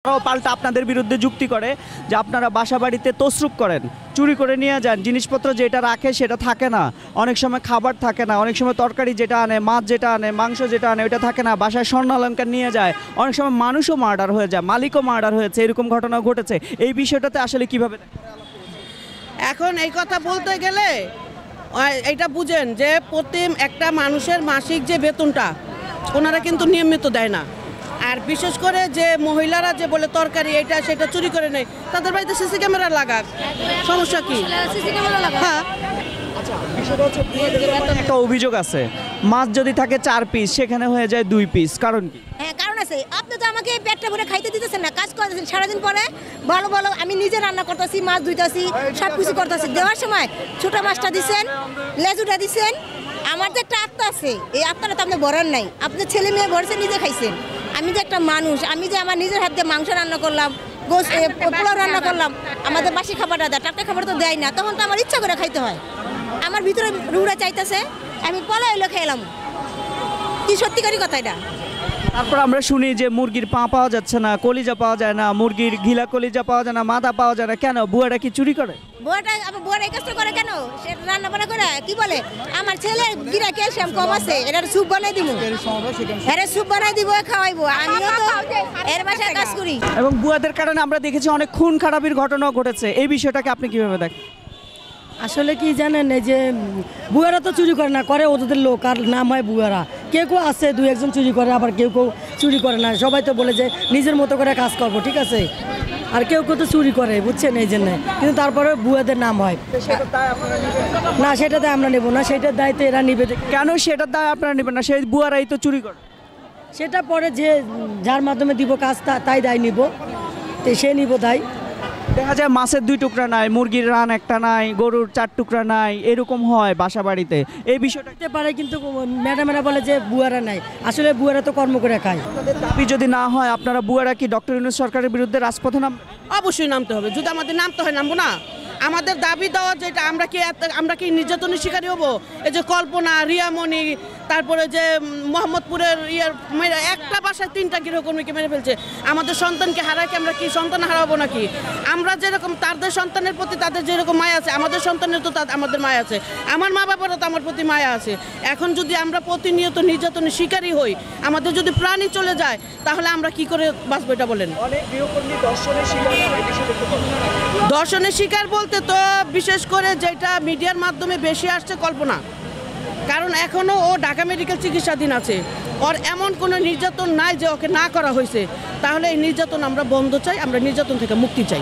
পাল্টা আপনাদের বিরুদ্ধে যুক্তি করে যে আপনারা বাসাবাড়িতে তসরুপ করেন, চুরি করে নিয়ে যান, জিনিসপত্র যেটা রাখে সেটা থাকে না, অনেক সময় খাবার থাকে না, অনেক সময় তরকারি যেটা আনে, মাছ যেটা আনে, মাংস যেটা আনে ওইটা থাকে না, বাসায় স্বর্ণালঙ্কার নিয়ে যায়, অনেক সময় মানুষও মার্ডার হয়ে যায়, মালিকও মার্ডার হয়েছে, এরকম ঘটনা ঘটেছে। এই বিষয়টাতে আসলে কিভাবে এখন এই কথা বলতে গেলে এটা বুঝেন যে প্রতি একটা মানুষের মাসিক যে বেতনটা ওনারা কিন্তু নিয়মিত দেয় না। আর বিশেষ করে যে মহিলারা যে বলে তরকারি এটা সেটা চুরি করে নেয়, তাদের বাড়িতে সিসি ক্যামেরা লাগাক, সমস্যা কি? হ্যাঁ, একটা অভিযোগ আছে, মাছ যদি থাকে 4 পিস সেখানে হয়ে যায় 2 পিস, কারণ কি? হ্যাঁ, কারণ আছে। আপনি তো আমাকে পেটটা ভরে খাইতে দিতেছেন না, কাজ করতেছেন সারাদিন, পরে ভালো ভালো আমি নিজে রান্না করতেছি, মাছ ধুইতেছি, সব কিছু করতেছি। দেওয়ার সময় ছোট মাছটা দিচ্ছেন, লেজুটা দিচ্ছেন। আমার যে একটা আত্মা আছে, এই আত্মাটা তো আপনি ভরার নাই। আপনি ছেলে মেয়ে ভরছে, নিজে খাইছেন। আমি যে একটা মানুষ, আমি যে আমার নিজের হাতে মাংস রান্না করলাম, পোলাও রান্না করলাম, আমাদের বাসি খাবারটা দেয়, টাটকা খাবার তো দেয় না, তখন তো আমার ইচ্ছা করে খাইতে হয়। আমার ভিতরে রুড়া চাইতেছে, আমি পোলাও এলো খেলাম। কি সত্যিকারই কথা এটা? তারপর আমরা শুনি যে মুরগির পা পাওয়া যাচ্ছে না, কলিজা পাওয়া যায় না, মুরগির ঘিলা কলিজা পাওয়া যায় না, মাথা পাওয়া যায় না। কেন? বুয়াটা কি চুরি করে? বুয়াটা এই কাজটা করে কেন? সে রান্না বান্না করে কি বলে, আমার ছেলে গিরা ক্যালসিয়াম কম আছে, এটার স্যুপ বানাই দিব, স্যুপ বানাই দিব, খাওয়াইবো। আমিও তো এর বাসায় কাজ করি। এবং বুয়াদের কারণে আমরা দেখেছি অনেক খুন খারাপির ঘটনাও ঘটেছে। এই বিষয়টাকে আপনি কিভাবে দেখেন? আসলে কি জানেন, এই যে বুয়ারা তো চুরি করে না, করে ওদের লোক, আর নাম হয় বুয়ারা। কেউ কেউ আছে 2-1জন চুরি করে, আবার কেউ কেউ চুরি করে না। সবাই তো বলে যে নিজের মতো করে কাজ করবো, ঠিক আছে। আর কেউ কেউ তো চুরি করে, বুঝছেন, এই জন্য। কিন্তু তারপরে বুয়াদের নাম হয় না, সেটাতে আমরা নেব না, সেটার দায়িত্ব এরা নিবে। কেন সেটার দায় আপনারা নেবেন না? সেই বুয়ারাই তো চুরি করে। সেটা পরে যে যার মাধ্যমে দিব কাজ তাই দায় নিব, তো সে নিব দায়। দেখা যায় মাছের 2 টুকরা নাই, মুরগির রান একটা নাই, গরুর 4 টুকরা নাই, এরকম হয় বাসা বাড়িতে। এই বিষয়টা হতে পারে, কিন্তু ম্যাডামেরা বলে যে বুয়ারা নাই, আসলে বুয়ারা তো কর্ম করে খায়। দাবি যদি না হয়, আপনারা বুয়ারা কি ডক্টর ইউনূস সরকারের বিরুদ্ধে রাজপথে নাম? অবশ্যই নামতে হবে। যদি আমাদের নামতে হয় নামবো না। আমাদের দাবি দেওয়া যেটা, আমরা কি নির্যাতনের শিকারী হবো? এই যে কল্পনা, রিয়ামণি, তারপরে যে মোহাম্মদপুরের একটা বাসায় 3টা গৃহকর্মীকে মেরে ফেলছে। আমাদের সন্তানকে হারায় কি আমরা কি সন্তান হারাবো নাকি? আমরা যেরকম তাদের সন্তানের প্রতি তাদের যেরকম মায়া আছে, আমাদের সন্তানের তো আমাদের মায়া আছে, আমার মা বাবারও তো আমার প্রতি মায়া আছে। এখন যদি আমরা প্রতিনিয়ত নির্যাতনের শিকারী হই, আমাদের যদি প্রাণই চলে যায়, তাহলে আমরা কি করে বাঁচবো এটা বলেন? দর্শনের শিকার বলতে তো বিশেষ করে যেটা মিডিয়ার মাধ্যমে বেশি আসছে কল্পনা, কারণ এখনও ও ঢাকা মেডিকেল চিকিৎসাধীন আছে। ওর এমন কোনো নির্যাতন নাই যে ওকে না করা হয়েছে। তাহলে এই নির্যাতন আমরা বন্ধ চাই, আমরা নির্যাতন থেকে মুক্তি চাই।